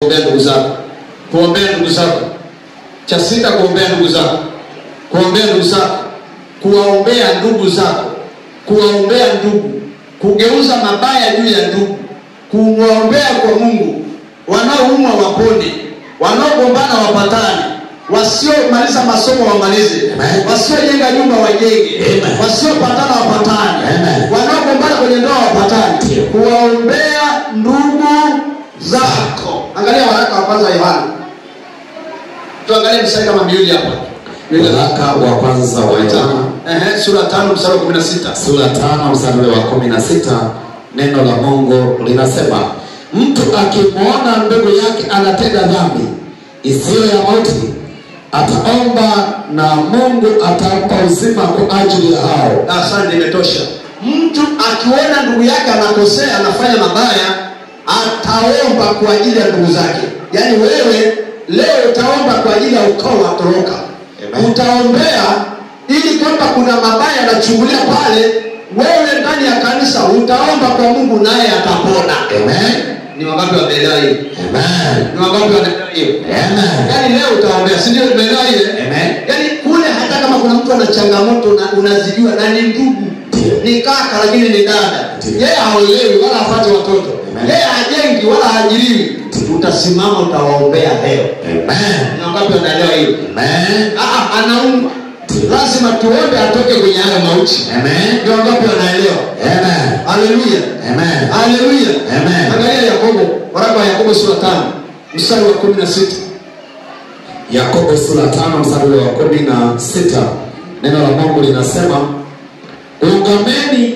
kuombea ndugu zako. Kuombea ndugu zako. Cha sita, kuombea ndugu zako. Kuombea ndugu zako. Kuwaombea ndugu zako. Kuwaombea ndugu. Kugeuza mabaya juu ya ndugu. Kuwaombea kwa Mungu. Wanaoumwa wapone. Wanaogombana wapatane. Wasiomaliza masomo wamalize. Wasiojenga nyumba wajenge. Wasiopatana wapatane. Wanaogombana kwenye ndoa wapatane. Kuwaombea ndugu zako. Angalia waraka wa kwanza wa Yohana. Tuangalie mstari kama miwili hapa. Waraka wa kwanza wa Yohana. Sura 5 mstari wa 16. Sura 5 mstari wa 16. Neno la Mungu linasema, mtu akimwona ndugu yake anatenda dhambi isiyo ya mauti, ataomba na Mungu atampa uzima kwa ajili ya hao. Asante, imetosha. Mtu akiona ndugu yake anakosea, anafanya mabaya, ataomba kwa ajili ya ndugu zake. Yaani wewe leo utaomba kwa ajili ya ukoo wa toroka. Utaombea ili kwamba kuna mabaya yanachungulia pale, wewe ndani ya kanisa utaomba kwa Mungu naye atapona. Amen. Ni wangapi wameelewa hiyo? Amen. Ni wangapi wanaelewa hiyo? Amen. Yaani leo utaombea, si ndio? Umeelewa hiyo? Amen. Yaani kule hata kama kuna mtu ana changamoto na unazijua na ni ndugu, ni kaka lakini ni dada, yeye haolewi wala hapati watoto, yeye hajengi wala haajiriwi, utasimama utawaombea leo. Amen. Ni wangapi wanaelewa hiyo? Amen. Anaumwa, lazima tuombe atoke kwenye hayo mauti. Amen. Ni wangapi wanaelewa? Amen. Haleluya. Amen. Haleluya. Amen. Angalia Yakobo, waraka wa Yakobo sura 5 mstari wa 16. Yakobo sura 5 mstari wa 16. Neno la Mungu linasema, ungameni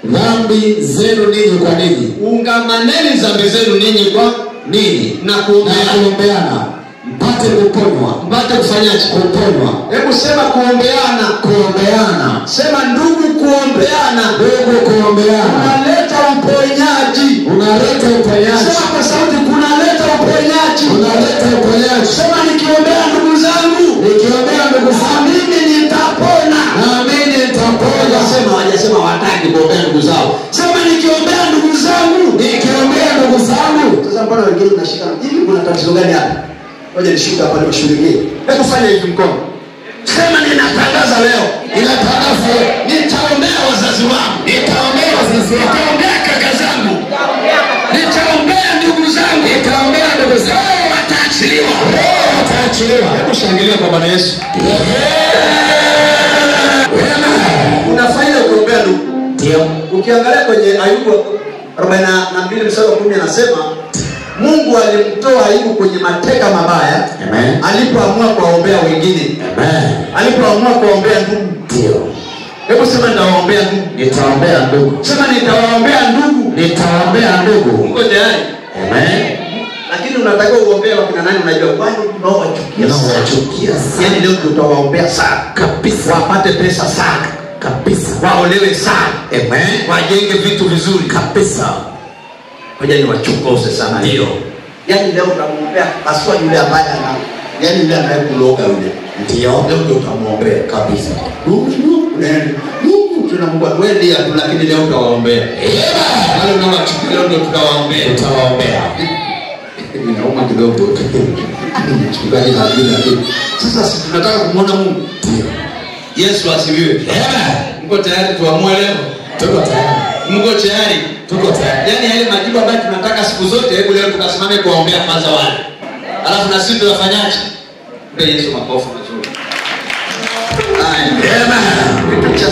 dhambi zenu ninyi kwa ninyi. Ungamaneni dhambi zenu ninyi kwa ninyi na kuombeana mpate kuponywa. Mpate kufanyaje? Kuponywa. Hebu sema kuombeana. Kuombeana. Sema ndugu kuombeana. Ndugu kuombeana. Unaleta uponyaji. Unaleta uponyaji. Sema kwa sauti, kunaleta uponyaji. Unaleta uponyaji. Sema nikiombea ndugu zangu. Nikiombea ndugu zangu. Mimi nitapona. Na mimi nitapona. Sema wajasema hawataki kuombea ndugu zao. Sema nikiombea ndugu zangu. Nikiombea ndugu zangu. Sasa mbona wengine unashika? Hivi kuna tatizo gani hapa? Ngoja nishuke hapa niwashughulikie. Hebu fanya hivi mkono. Sema ninatangaza leo. Ninatangaza nitaombea wazazi wangu. Nitaombea wazazi wangu. Nitaombea kaka zangu. Nitaombea ndugu zangu. Nitaombea ndugu zangu. Wataachiliwa. Wataachiliwa. Hebu shangilia kwa Bwana Yesu. Unafanya kuombea ndugu. Ndio. Ukiangalia kwenye Ayubu 42 mstari wa 10 anasema Mungu alimtoa Ayubu kwenye mateka mabaya. Amen. Alipoamua kuwaombea wengine. Amen. Alipoamua kuwaombea ndugu. Ndio. Hebu sema nitawaombea ndugu. Nitaombea ndugu. Sema nitawaombea ndugu. Nitaombea ndugu. Uko tayari? Amen. Lakini unatakiwa uombee wakina nani? Unajua wale unaowachukia. Unaowachukia. Yaani leo tutawaombea sana kabisa. Wapate pesa sana kabisa. Waolewe sana. Amen. Wajenge vitu vizuri kabisa. Ngoja niwachokoze sana. Ndio. Yaani leo tutamuombea aswa yule ambaye ana yaani yule anayekuloga yule. Ndio. Leo ndio tutamuombea kabisa. Mungu tuna Mungu kweli tu, lakini leo tutawaombea. Wale unaowachukia leo ndio tutawaombea. Tutawaombea. Inauma kidogo. Mchungaji na bila kitu. Sasa sisi tunataka kumuona Mungu. Ndio. Yesu asifiwe. Amen. Mko tayari tuamue leo? Tuko tayari. Mko tayari? Tuko tayari. Yaani yale majibu ambayo tunataka siku zote, hebu leo tukasimame kuwaombea kwanza wale. Alafu na sisi tunafanyaje? Mpe Yesu makofi mazuri. Amen. Amen. Kitu cha